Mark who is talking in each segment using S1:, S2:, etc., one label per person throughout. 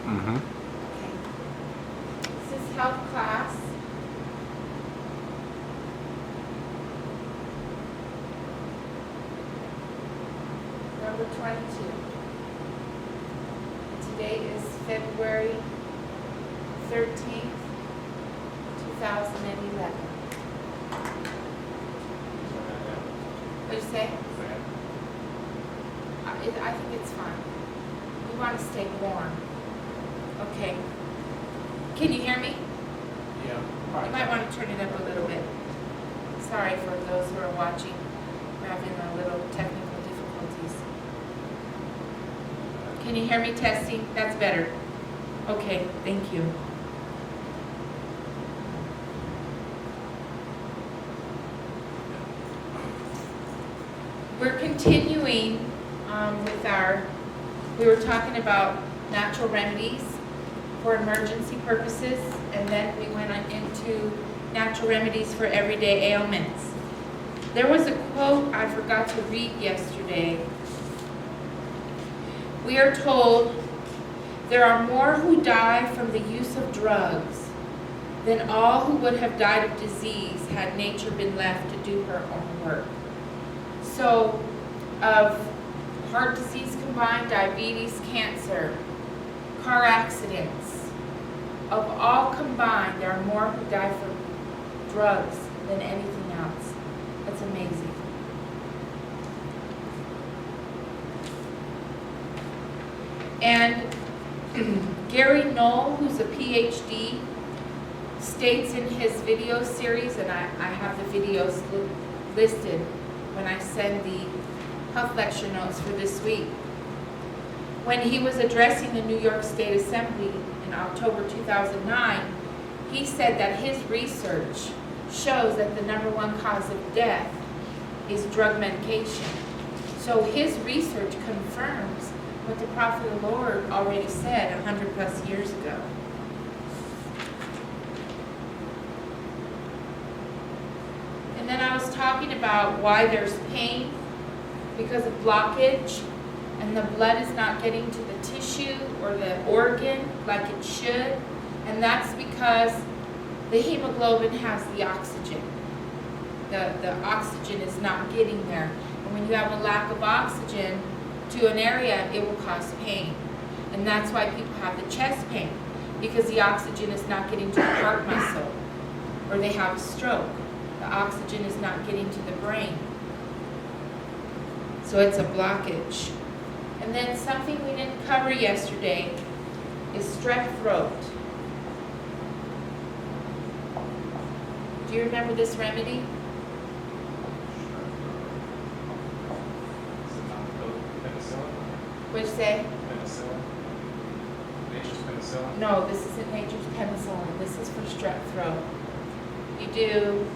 S1: Mm-hmm.
S2: Okay. This is health class. Number 22. Today is February 13th, 2011. What'd you say? I think it's fine. We want to stay warm. Okay. Can you hear me?
S1: Yeah.
S2: You might want to turn it up a little bit. Sorry for those who are watching. We're having a little technical difficulties. Can you hear me testing? That's better. Okay, thank you. We're continuing we were talking about natural remedies for emergency purposes, and then we went into natural remedies for everyday ailments. There was a quote I forgot to read yesterday. We are told there are more who die from the use of drugs than all who would have died of disease had nature been left to do her own work. So, of heart disease combined, diabetes, cancer, car accidents, of all combined, there are more who die from drugs than anything else. That's amazing. And Gary Knoll, who's a PhD, states in his video series, and I have the videos listed when I send the health lecture notes for this week. When he was addressing the New York State Assembly in October 2009, he said that his research shows that the #1 cause of death is drug medication. So his research confirms what the prophet of the Lord already said 100 plus years ago. And then I was talking about why there's pain because of blockage, and the blood is not getting to the tissue or the organ like it should, and that's because the hemoglobin has the oxygen. The oxygen is not getting there, and when you have a lack of oxygen to an area, it will cause pain, and that's why people have the chest pain, because the oxygen is not getting to the heart muscle, or they have a stroke. The oxygen is not getting to the brain. So it's a blockage. And then something we didn't cover yesterday is strep throat. Do you remember this remedy? What'd you say?
S1: Penicillin. Nature's penicillin.
S2: No, this isn't nature's penicillin. This is for strep throat. You do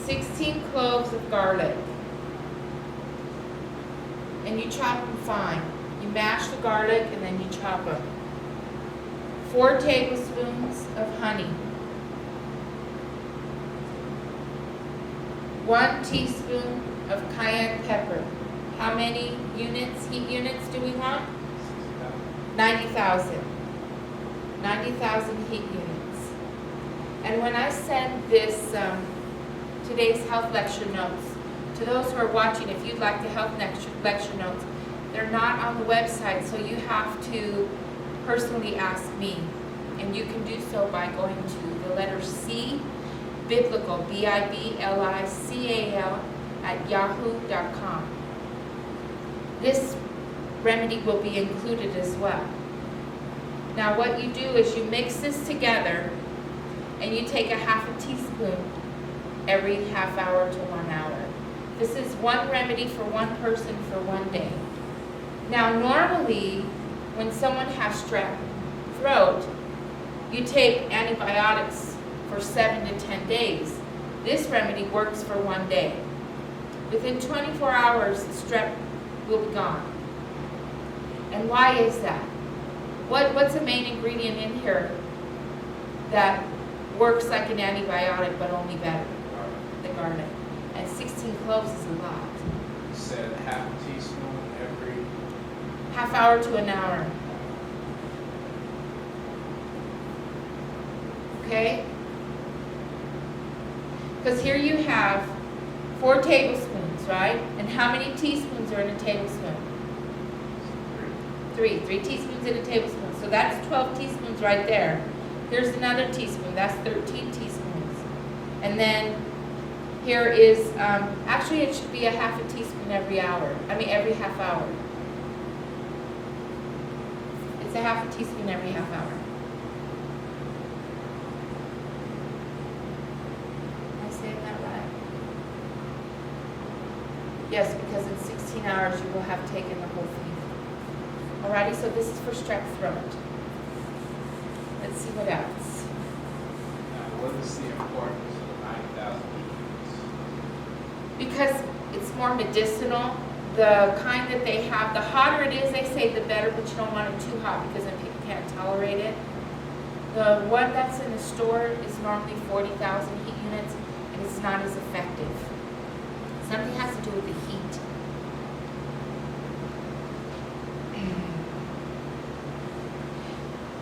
S2: 16 cloves of garlic. And you chop them fine. You mash the garlic and then you chop them. 4 tablespoons of honey. 1 teaspoon of cayenne pepper. How many units, heat units do we want? 90,000. 90,000 heat units. And when I send this, today's health lecture notes, to those who are watching, if you'd like the health lecture notes, they're not on the website, so you have to personally ask me. And you can do so by going to the letter C, biblical, BIBLICAL, @yahoo.com. This remedy will be included as well. Now what you do is you mix this together and you take a half a teaspoon every half hour to 1 hour. This is one remedy for one person for 1 day. Now normally when someone has strep throat, you take antibiotics for 7 to 10 days. This remedy works for 1 day. Within 24 hours, the strep will be gone. And why is that? What's the main ingredient in here that works like an antibiotic but only better? The garlic. And 16 cloves is a lot.
S1: You said half a teaspoon every...
S2: Half hour to an hour. Okay? Because here you have 4 tablespoons, right? And how many teaspoons are in a tablespoon? 3 teaspoons in a tablespoon. So that's 12 teaspoons right there. Here's another teaspoon. That's 13 teaspoons. And then here is, actually it should be a half a teaspoon every hour. Every half hour. It's a half a teaspoon every half hour. Am I saying that right? Yes, because in 16 hours you will have taken the whole thing. Alrighty, so this is for strep throat. Let's see what else.
S1: What is the importance of 9,000 units?
S2: Because it's more medicinal. The kind that they have, the hotter it is, they say the better, but you don't want it too hot because then people can't tolerate it. The one that's in the store is normally 40,000 heat units, and it's not as effective. Something has to do with the heat.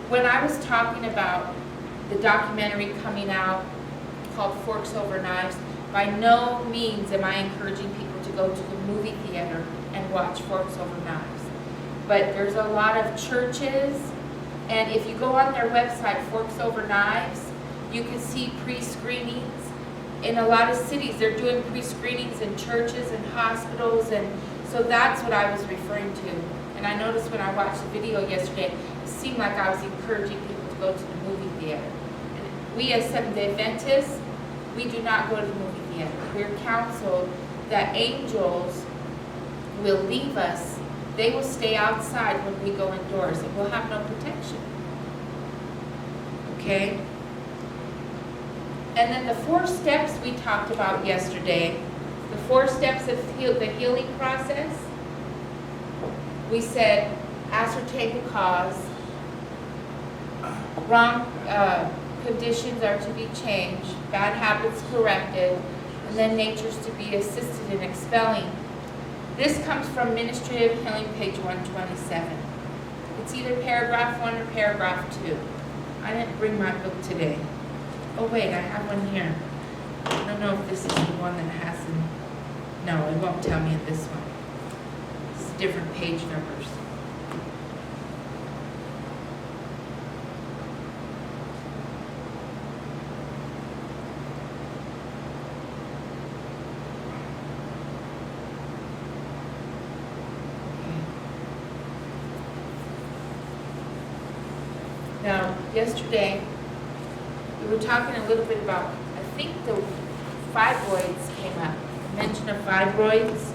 S2: When I was talking about the documentary coming out called Forks Over Knives, by no means am I encouraging people to go to the movie theater and watch Forks Over Knives. But there's a lot of churches, and if you go on their website, Forks Over Knives, you can see pre-screenings. In a lot of cities, they're doing pre-screenings in churches and hospitals, and so that's what I was referring to. And I noticed when I watched the video yesterday, it seemed like I was encouraging people to go to the movie theater. And we as Seventh-day Adventists, we do not go to the movie theater. We're counseled that angels will leave us. They will stay outside when we go indoors, and we'll have no protection. Okay? And then the 4 steps we talked about yesterday, the 4 steps of the healing process, we said ascertain the cause, wrong conditions are to be changed, bad habits corrected, and then natures to be assisted in expelling. This comes from Ministry of Healing, page 127. It's either paragraph 1 or paragraph 2. I didn't bring my book today. Oh wait, I have one here. I don't know if this is the one that has them. No, it won't tell me in this one. It's different page numbers. Now, yesterday, we were talking a little bit about, I think the fibroids came up, mention of fibroids.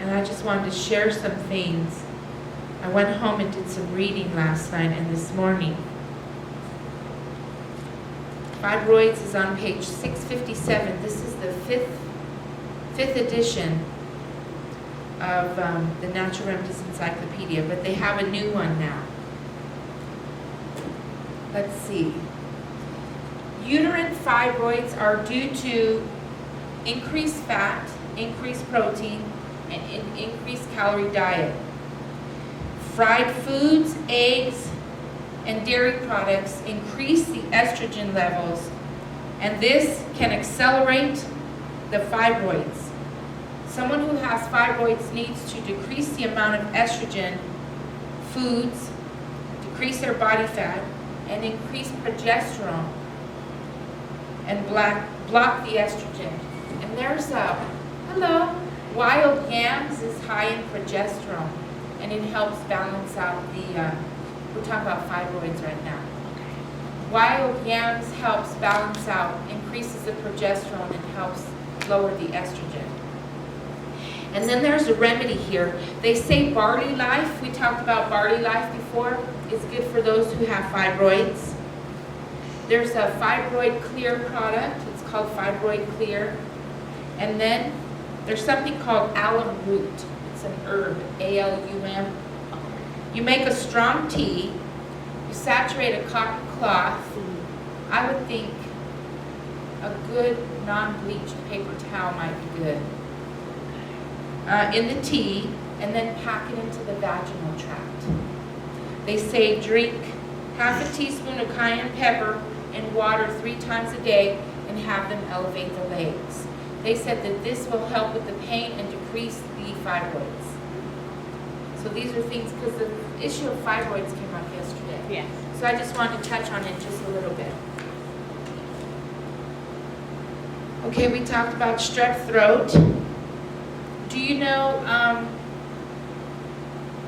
S2: And I just wanted to share some things. I went home and did some reading last night and this morning. Fibroids is on page 657. This is the fifth edition of the Natural Remedies Encyclopedia, but they have a new one now. Let's see. Uterine fibroids are due to increased fat, increased protein, and increased calorie diet. Fried foods, eggs, and dairy products increase the estrogen levels, and this can accelerate the fibroids. Someone who has fibroids needs to decrease the amount of estrogen foods, decrease their body fat, and increase progesterone, and block the estrogen. And there's wild yams is high in progesterone, and it helps balance out the, we're talking about fibroids right now. Wild yams helps balance out, increases the progesterone, and helps lower the estrogen. And then there's a remedy here. They say barley life, we talked about barley life before, is good for those who have fibroids. There's a fibroid clear product, it's called Fibroid Clear. And then there's something called alum root. It's an herb, A-L-U-M. You make a strong tea, you saturate a cotton cloth. I would think a good non-bleached paper towel might be good. in the tea, and then pack it into the vaginal tract. They say drink half a teaspoon of cayenne pepper in water 3 times a day and have them elevate the legs. They said that this will help with the pain and decrease the fibroids. So these are things, because the issue of fibroids came up yesterday.
S3: Yes.
S2: So I just wanted to touch on it just a little bit. Okay, we talked about strep throat. Do you know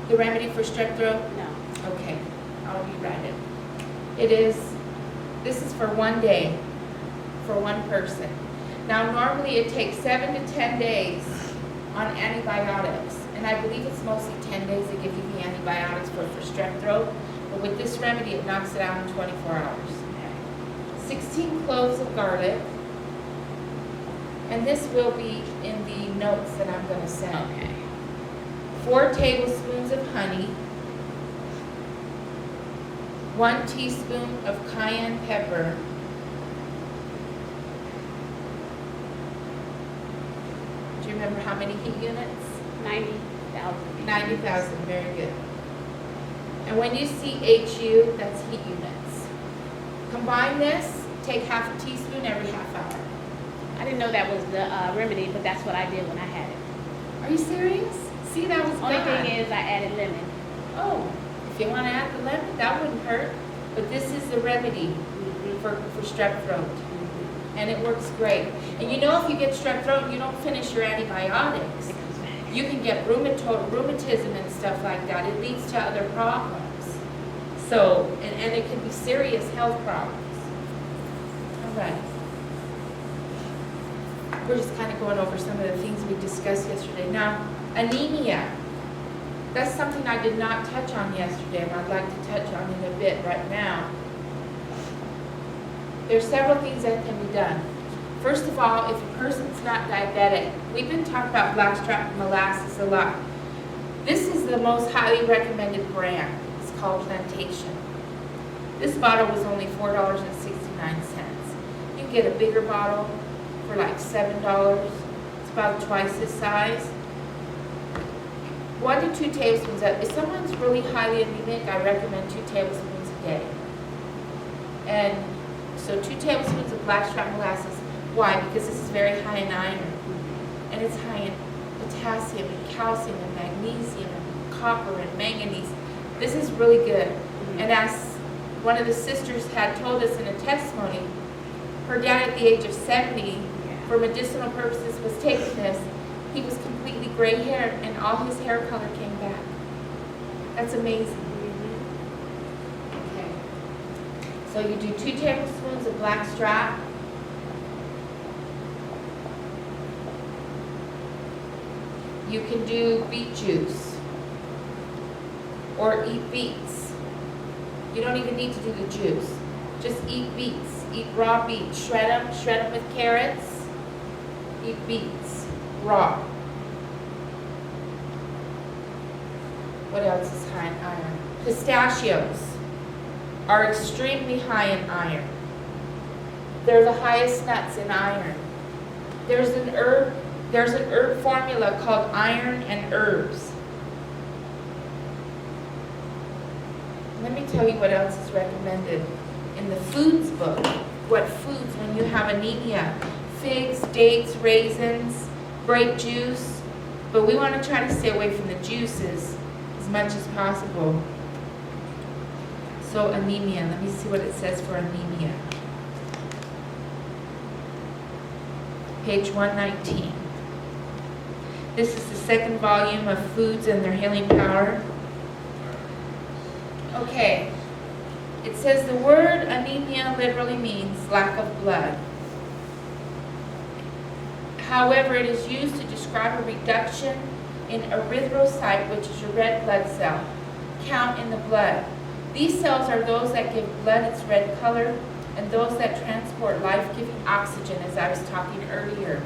S2: the remedy for strep throat?
S3: No.
S2: Okay, I'll rewrite it. This is for 1 day, for one person. Now, normally it takes 7 to 10 days on antibiotics, and I believe it's mostly 10 days they give you the antibiotics for strep throat, but with this remedy, it knocks it out in 24 hours. 16 cloves of garlic, and this will be in the notes that I'm going to send.
S3: Okay.
S2: 4 tablespoons of honey, 1 teaspoon of cayenne pepper, do you remember how many heat units?
S3: 90,000.
S2: 90,000, very good. And when you see HU, that's heat units. Combine this, take half a teaspoon every half hour.
S3: I didn't know that was the remedy, but that's what I did when I had it.
S2: Are you serious? See, that was
S3: Only
S2: God.
S3: thing is I added lemon.
S2: Oh, if you want to add the lemon, that wouldn't hurt. But this is the remedy for strep throat. And it works great. And you know, if you get strep throat and you don't finish your antibiotics,
S3: It comes back.
S2: you can get rheumatism and stuff like that. It leads to other problems. So, and it can be serious health problems. All right. We're just kind of going over some of the things we discussed yesterday. Now, anemia. That's something I did not touch on yesterday, and I'd like to touch on in a bit right now. There's several things that can be done. First of all, if a person's not diabetic, we've been talking about blackstrap molasses a lot. This is the most highly recommended brand. It's called Plantation. This bottle was only $4.69. You can get a bigger bottle for like $7. It's about twice this size. 1 to 2 tablespoons. If someone's really highly anemic, I recommend 2 tablespoons a day. And so 2 tablespoons of blackstrap molasses. Why? Because this is very high in iron. And it's high in potassium and calcium and magnesium and copper and manganese. This is really good. And as one of the sisters had told us in a testimony, her dad at the age of 70, for medicinal purposes, was taking this. He was completely gray haired and all his hair color came back. That's amazing. Okay. So you do 2 tablespoons of blackstrap. You can do beet juice or eat beets. You don't even need to do the juice. Just eat beets. Eat raw beets. Shred them with carrots. Eat beets raw. What else is high in iron? Pistachios are extremely high in iron. They're the highest nuts in iron. There's an herb formula called Iron and Herbs. Let me tell you what else is recommended in the foods book. What foods when you have anemia? Figs, dates, raisins, grape juice. But we want to try to stay away from the juices as much as possible. So anemia, let me see what it says for anemia. Page 119. This is the 2nd volume of Foods and Their Healing Power. Okay. It says the word anemia literally means lack of blood. However, it is used to describe a reduction in erythrocyte, which is your red blood cell, count in the blood. These cells are those that give blood its red color and those that transport life-giving oxygen, as I was talking earlier.